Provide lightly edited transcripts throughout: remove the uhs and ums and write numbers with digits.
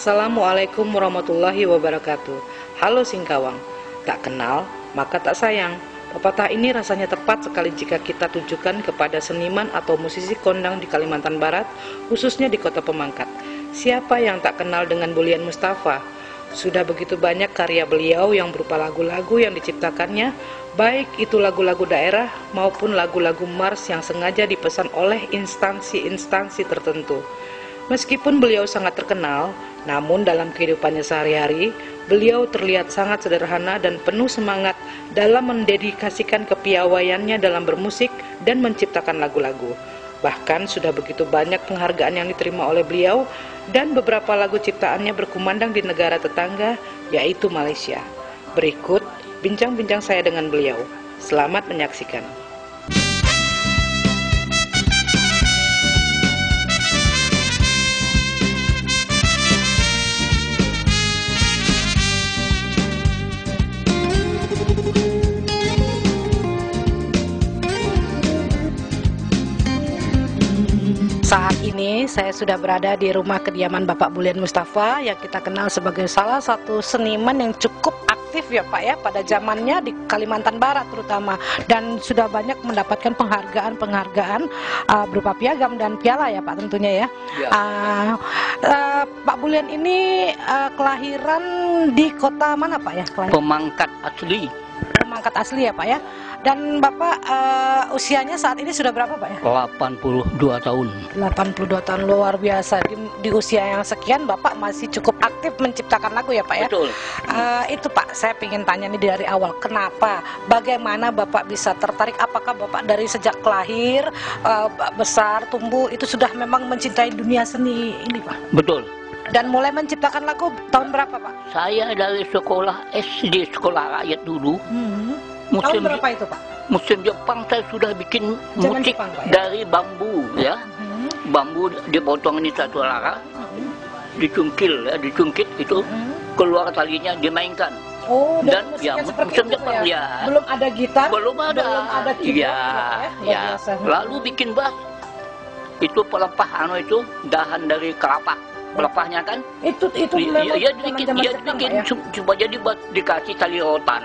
Assalamualaikum warahmatullahi wabarakatuh. Halo Singkawang, tak kenal maka tak sayang. Pepatah ini rasanya tepat sekali jika kita tujukan kepada seniman atau musisi kondang di Kalimantan Barat, khususnya di Kota Pemangkat. Siapa yang tak kenal dengan Bulian Mustafa? Sudah begitu banyak karya beliau yang berupa lagu-lagu yang diciptakannya, baik itu lagu-lagu daerah maupun lagu-lagu mars yang sengaja dipesan oleh instansi-instansi tertentu. Meskipun beliau sangat terkenal, namun dalam kehidupannya sehari-hari, beliau terlihat sangat sederhana dan penuh semangat dalam mendedikasikan kepiawaiannya dalam bermusik dan menciptakan lagu-lagu. Bahkan sudah begitu banyak penghargaan yang diterima oleh beliau dan beberapa lagu ciptaannya berkumandang di negara tetangga, yaitu Malaysia. Berikut bincang-bincang saya dengan beliau. Selamat menyaksikan. Saat ini saya sudah berada di rumah kediaman Bapak Bulian Mustafa yang kita kenal sebagai salah satu seniman yang cukup aktif ya Pak ya pada zamannya di Kalimantan Barat terutama, dan sudah banyak mendapatkan penghargaan berupa piagam dan piala ya Pak tentunya ya. Pak Bulian ini kelahiran di kota mana Pak ya? Pemangkat asli. Pemangkat asli ya Pak ya. Dan Bapak usianya saat ini sudah berapa Pak ya? 82 tahun. 82 tahun, luar biasa. Di usia yang sekian Bapak masih cukup aktif menciptakan lagu ya Pak ya? Betul. Itu Pak, saya ingin tanya nih dari awal. Kenapa? Bagaimana Bapak bisa tertarik? Apakah Bapak dari sejak lahir, besar, tumbuh, itu sudah memang mencintai dunia seni ini Pak? Betul. Dan mulai menciptakan lagu tahun berapa Pak? Saya dari sekolah SD, sekolah rakyat dulu. Tahun berapa itu Pak? Musim Jepang saya sudah bikin Zaman musik Jepang, Pak, ya? dari bambu ya. Bambu dipotong ini satu lara, dicungkil ya, dicungkit itu keluar talinya dimainkan. Oh, dan ya, musim Jepang ya. Belum ada gitar, belum ada keyboard, ya. Lalu bikin bass. Itu pelepah itu dahan dari kelapa. Pelepahnya kan? Itu dia dibikin ya? Coba jadi buat dikasih tali rotan.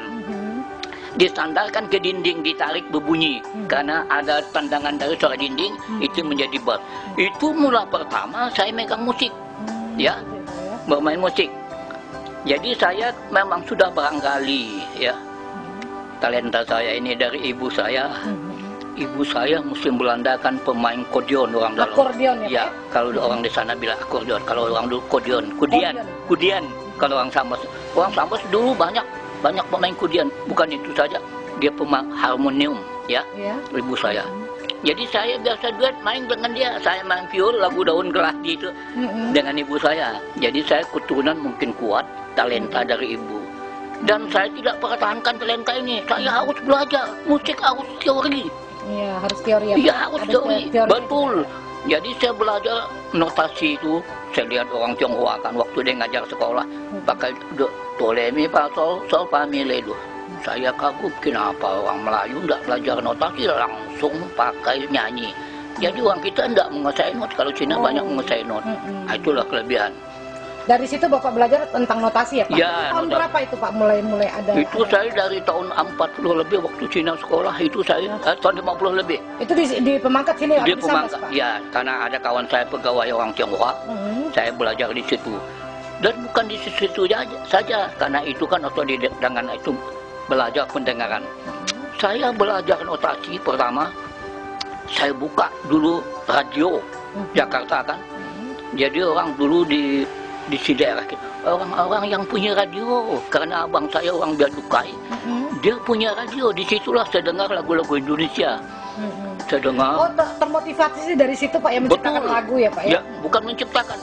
Disandarkan ke dinding, ditarik berbunyi karena ada tandangan dari suara dinding, itu menjadi bass. Itu mula pertama saya megang musik ya, bermain musik. Jadi saya memang sudah barangkali ya, talenta saya ini dari ibu saya. Ibu saya musim Belanda kan pemain akordeon orang dalam. Akordeon ya? Ya, kalau orang di sana bilang akordeon, kalau orang dulu akordeon, kudian. Kalau orang Sambas dulu banyak pemain kudian. Bukan itu saja, dia pemain harmonium ya, ibu saya. Jadi saya biasa duet main dengan dia. Saya main viol lagu Daun Geladi itu dengan ibu saya. Jadi saya keturunan mungkin kuat, talenta dari ibu. Dan saya tidak pertahankan talenta ini. Saya harus belajar musik, harus teori. Iya, harus teori ya. Iya, harus teori. Betul. Jadi saya belajar notasi itu. Saya lihat orang Tionghoa kan waktu dia ngajar sekolah pakai do re mi fa sol fa mi le do. Saya kagum kenapa orang Melayu enggak belajar notasi, langsung pakai nyanyi. Jadi orang kita enggak menguasai not, kalau Cina banyak menguasai not. Nah, itulah kelebihan. Dari situ Bapak belajar tentang notasi ya Pak? Ya, tahun berapa itu Pak mulai ada? Itu saya dari tahun 40 lebih waktu Cina sekolah, itu saya tahun 50 lebih. Itu di Pemangkat sini? Di Pemangkat, ya, karena ada kawan saya pegawai orang Tionghoa, saya belajar di situ. Dan bukan di situ saja, karena itu kan dengan itu belajar pendengaran. Saya belajar notasi pertama, saya buka dulu radio Jakarta kan. Jadi orang dulu di daerah kita, orang-orang yang punya radio, karena abang saya orang Bea Cukai, dia punya radio. Disitulah saya dengar lagu-lagu Indonesia. Saya dengar. Oh, termotivasi dari situ Pak ya, menciptakan lagu ya Pak ya? Ya, bukan menciptakan,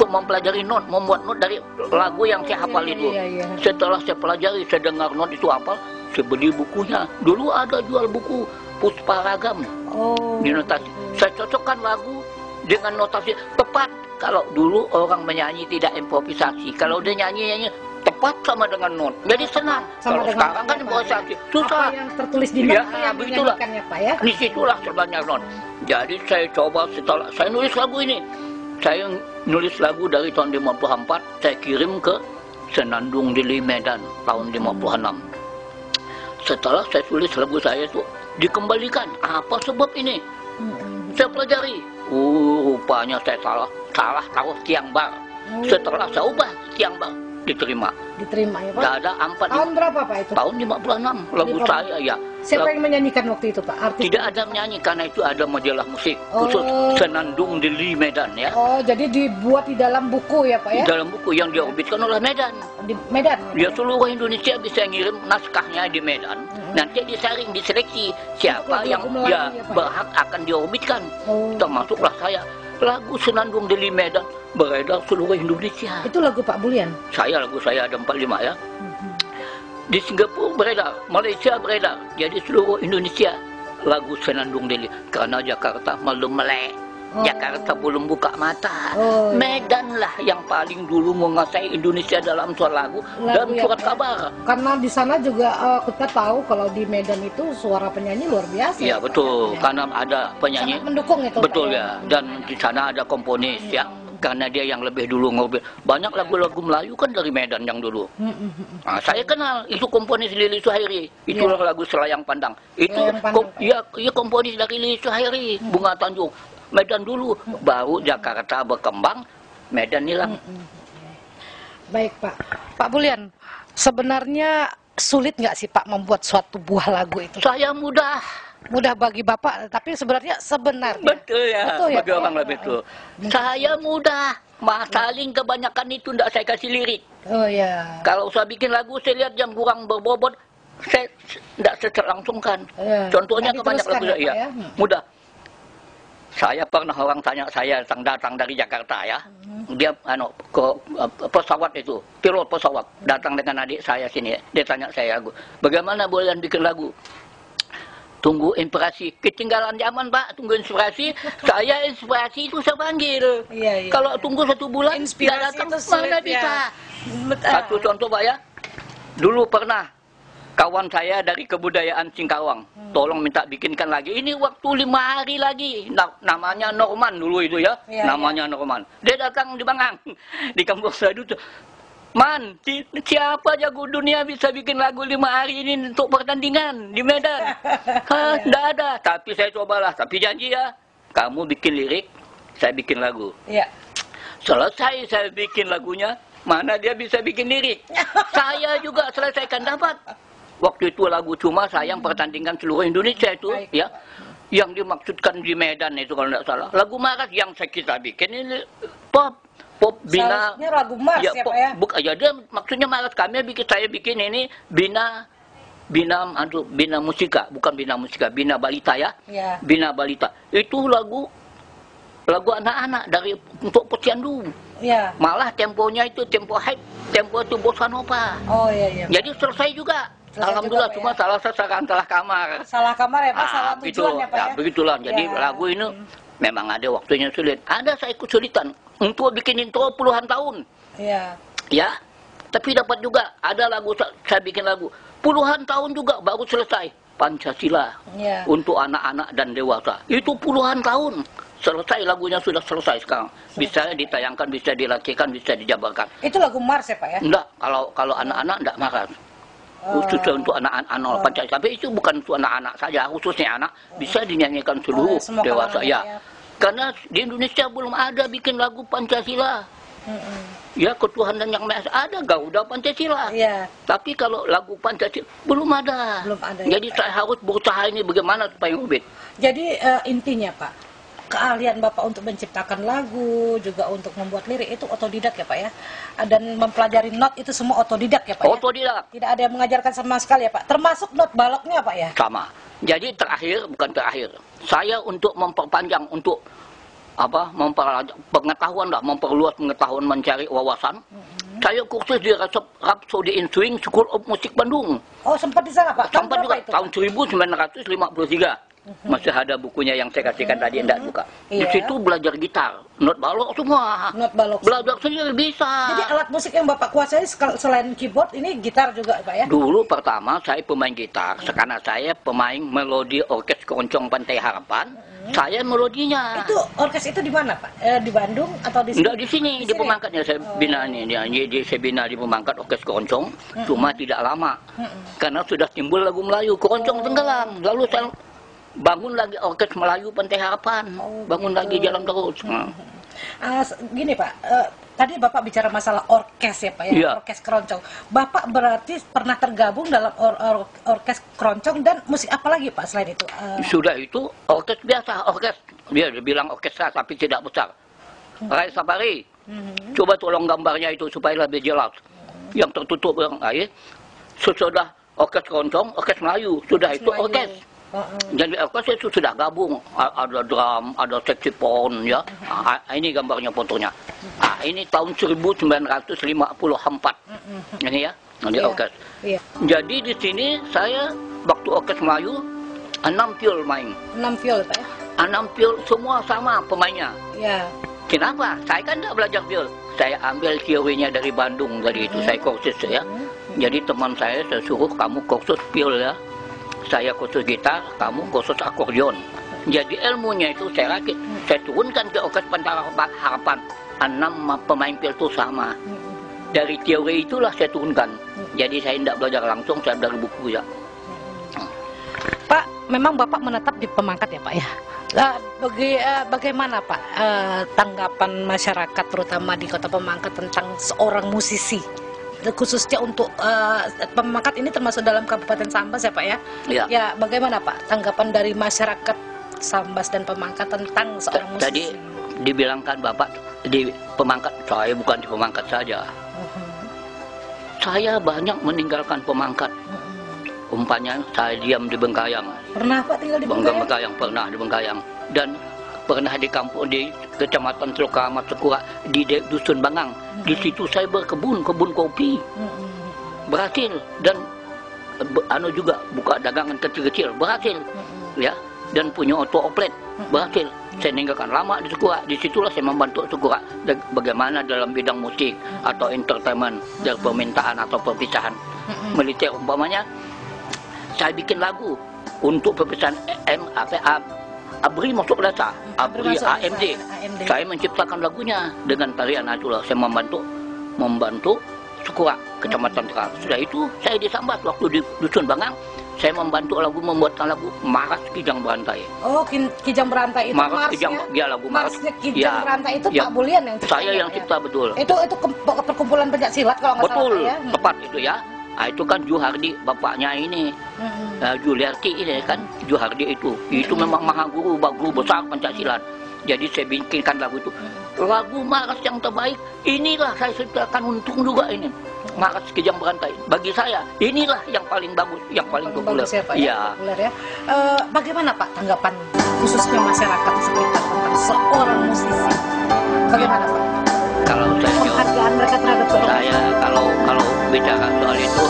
mempelajari not, membuat not dari lagu yang saya hafal itu. Setelah saya pelajari, saya dengar not itu hafal, saya beli bukunya. Dulu ada jual buku Puspa Ragam di notasi. Saya cocokkan lagu dengan notasi tepat. Kalau dulu orang menyanyi tidak improvisasi, kalau dia nyanyi tepat sama dengan not, jadi senang. Kalau sekarang kan improvisasi susah. Apa yang tertulis di not yang dinyanyikannya Pak ya? Disitulah sebenarnya not. Jadi saya coba, setelah saya nulis lagu ini, Saya nulis lagu dari tahun 54, saya kirim ke Senandung Dili Medan tahun 56. Setelah saya tulis lagu saya itu dikembalikan. Apa sebab ini? Saya pelajari. Rupanya saya salah taruh tiang bar. Setelah saya ubah tiang bar, diterima. Diterima ya Pak? Tidak ada ampat. Tahun berapa Pak itu? Tahun 56 lagu saya ya. Siapa yang menyanyikan waktu itu Pak? Artis? Tidak ada menyanyi karena itu ada majalah musik khusus Senandung Dili Medan ya. Oh, jadi dibuat di dalam buku ya Pak ya? Di dalam buku yang diorbitkan oleh Medan. Di Medan? Dia seluruh Indonesia bisa ngirim naskahnya di Medan. Nanti disaring, diseleksi siapa yang ya berhak akan diorbitkan. Termasuklah saya. Lagu Senandung Dili Medan beredar seluruh Indonesia. Itu lagu Pak Bulian? Lagu saya ada 45 ya. Di Singapura beredar, Malaysia beredar. Jadi seluruh Indonesia lagu Senandung Dili. Karena Jakarta malam melek. Jakarta belum buka mata. Medan lah yang paling dulu menguasai Indonesia dalam soal lagu dan surat kabar. Karena di sana juga kita tahu kalau di Medan itu suara penyanyi luar biasa. Iya betul, karena ada penyanyi. Sangat mendukung itu. Betul ya. Dan di sana ada komponis ya. Karena dia yang lebih dulu ngobrol. Banyak lagu-lagu Melayu kan dari Medan yang dulu. Nah, saya kenal itu komponis Lili Suhairi. Itulah lagu Selayang Pandang. Itu komponis dari Lili Suhairi, Bunga Tanjung. Medan dulu, baru Jakarta berkembang, Medan hilang. Baik Pak. Pak Bulian, sebenarnya sulit nggak sih Pak membuat suatu buah lagu itu? Saya mudah bagi Bapak, tapi sebenarnya betul ya, betul ya bagi orang lebih itu. Saya mudah, saling kebanyakan itu tidak saya kasih lirik. Oh ya. Kalau saya bikin lagu, saya lihat yang kurang berbobot, saya tidak secerlangsungkan. Contohnya kebanyakan lagu saya, ya. Mudah. Saya pernah orang tanya saya datang dari Jakarta ya, dia ke pesawat itu, pilot pesawat datang dengan adik saya sini, dia tanya saya lagu, bagaimana Bulian bikin lagu? Tunggu inspirasi, ketinggalan zaman Pak, tunggu inspirasi. Saya inspirasi itu saya panggil. Kalau tunggu 1 bulan, inspirasi datang, itu sulit, mana bisa. Satu contoh Pak ya, dulu pernah kawan saya dari kebudayaan Singkawang, tolong minta bikinkan lagi. Ini waktu 5 hari lagi, namanya Norman dulu itu ya, namanya Norman. Dia datang di Bangang, di kampung saya dulu. Man, siapa jago dunia bisa bikin lagu 5 hari ini untuk pertandingan di Medan? Tidak ada. Tapi saya cobalah. Tapi janji ya, kamu bikin lirik, saya bikin lagu. Selesai saya bikin lagunya, mana dia bisa bikin lirik? Saya juga selesaikan dapat. Waktu itu lagu Cuma Sayang pertandingan seluruh Indonesia itu, ya. Yang dimaksudkan di Medan itu kalau tidak salah. Lagu Maras yang kita bikin ini pop Bina. Seharusnya lagu Mars ya Pak ya? Ya dia maksudnya Maras, saya bikin ini Bina Musika, bukan Bina Musika, Bina Balita ya. Bina Balita. Itu lagu anak-anak dari untuk posyandu. Malah temponya itu tempo hype, tempo itu bossa nova. Jadi selesai juga. Alhamdulillah, cuma salah sasaran salah kamar. Salah kamar ya Pak, salah tujuan ya Pak ya? Begitulah, jadi lagu ini memang ada waktunya sulit. Ada saya kesulitan untuk bikin intro puluhan tahun. Ya, tapi dapat juga. Ada lagu, saya bikin lagu puluhan tahun juga baru selesai. Pancasila untuk anak-anak dan dewasa. Itu puluhan tahun. Selesai, lagunya sudah selesai sekarang. Bisa ditayangkan, bisa dilatihkan, bisa dijabarkan. Itu lagu Mars ya Pak ya? Enggak, kalau anak-anak enggak marah. Khususnya untuk anak-anak Pancasila. Tapi itu bukan untuk anak-anak saja, khususnya anak bisa dinyanyikan seluruh dewasa ya. Karena di Indonesia belum ada bikin lagu Pancasila. Ya, ketuhanan yang Maha Esa ada, Garuda Pancasila. Tapi kalau lagu Pancasila belum ada. Jadi saya harus berusaha ini bagaimana supaya ngubit. Jadi intinya Pak, keahlian Bapak untuk menciptakan lagu, juga untuk membuat lirik itu otodidak ya Pak ya? Dan mempelajari not itu semua otodidak ya Pak ya? Otodidak. Tidak ada yang mengajarkan sama sekali ya Pak? Termasuk not baloknya Pak ya? Sama. Jadi bukan terakhir. Saya untuk memperpanjang, untuk pengetahuan lah, memperluas pengetahuan, mencari wawasan. Saya kursus di Rhapsody in Swing School of Music Bandung. Oh, sempat di sana Pak? Sempat juga, tahun 1953. Masih ada bukunya yang saya kasihkan tadi, enggak buka. Di situ belajar gitar, not balok semua. Belajar sendiri bisa. Jadi alat musik yang Bapak kuasai selain keyboard ini gitar juga Pak ya? Dulu pertama saya pemain gitar, sekarang saya pemain melodi orkes keroncong Pantai Harapan Saya melodinya. Itu orkes itu di mana Pak? Di Bandung atau di sini? Enggak di sini, di Pemangkatnya saya bina ini. Jadi saya bina di Pemangkat Orkes Keroncong, cuma tidak lama. Karena sudah timbul lagu Melayu, Keroncong tenggelam. Lalu saya bangun lagi Orkes Melayu Pantai Harapan, bangun lagi jalan terus. Gini Pak, tadi Bapak bicara masalah orkes ya Pak ya, Iya. Orkes Keroncong. Bapak berarti pernah tergabung dalam orkes Keroncong dan musik apa lagi Pak selain itu? Sudah itu orkes biasa, orkes dia bilang orkestra tapi tidak besar. Rai Safari, coba tolong gambarnya itu supaya lebih jelas. Yang tertutup yang air, sesudah orkes Keroncong, orkes Melayu, sudah itu orkes. Jadi orkes itu sudah gabung, ada drum, ada saxophone ya. Ini gambarnya fotonya. Ini tahun 1954. Ini ya, ini orkes. Iya. Jadi di sini saya waktu orkes Melayu 6 piol main. 6 viol Pak ya? 6 piol semua sama pemainnya. Iya. Kenapa? Saya kan tidak belajar piol. Saya ambil teorinya dari Bandung tadi itu. Saya kursus ya. Jadi teman saya suruh kamu kursus piol ya. Saya kursus gitar, kamu kursus akordeon. Jadi ilmunya itu saya rakit. Saya turunkan ke orkes Pantai Harapan. 6 pemain piol itu sama. Dari teori itulah saya turunkan. Jadi saya tidak belajar langsung, saya dari buku ya. Pak, memang Bapak menetap di Pemangkat ya Pak ya? Bagaimana Pak tanggapan masyarakat terutama di Kota Pemangkat tentang seorang musisi? Khususnya untuk Pemangkat ini termasuk dalam Kabupaten Sambas ya Pak ya? Ya. Ya, bagaimana Pak tanggapan dari masyarakat Sambas dan Pemangkat tentang seorang musisi? Tadi dibilangkan Bapak di Pemangkat, saya bukan di Pemangkat saja. Saya banyak meninggalkan Pemangkat. Umpamanya saya diam di Bengkayang. Pernah Pak tinggal di Bengkayang? Bengkayang pernah di Bengkayang dan pernah di kampung di Kecamatan Teluk Keramat Sekura di Dusun Bangang. Di situ saya kebun kopi. Berhasil dan juga buka dagangan kecil-kecil berhasil. Ya, dan punya auto outlet berhasil. Saya meninggalkan lama di Sekura. Disitulah saya membantu Sekura bagaimana dalam bidang musik atau entertainment dari permintaan atau perpisahan militer umpamanya. Saya bikin lagu untuk perpisahan ABRI masuk data, ABRI AMD. Saya menciptakan lagunya dengan tarian itulah. Saya membantu Sekura, Kecamatan Terang. Sudah itu saya di Sambas waktu di Dusun Bangang. Saya membantu membuatkan lagu Maras Kijang Berantai. Oh, Kijang Berantai itu Maras Kijang, ya lagu Maras. Kijang Berantai itu Pak Bulian yang saya yang cipta betul. Itu perkumpulan pencak silat kalau nggak salah ya. Tepat itu ya. Itu kan Juhardi bapaknya ini. Juliarti ini kan Juhardi itu memang maha guru besar Pancasilat. Jadi saya bikinkan lagu itu. Lagu Maras yang terbaik inilah saya ciptakan, untung juga ini. Maras Kijang Berantai bagi saya inilah yang paling bagus, yang paling populer. Ya, Pak, populer ya. Bagaimana Pak tanggapan khususnya masyarakat sekitar tentang seorang musisi? Bagaimana Pak? Kalau saya Penghargaan mereka terhadap kalau bicara soal itu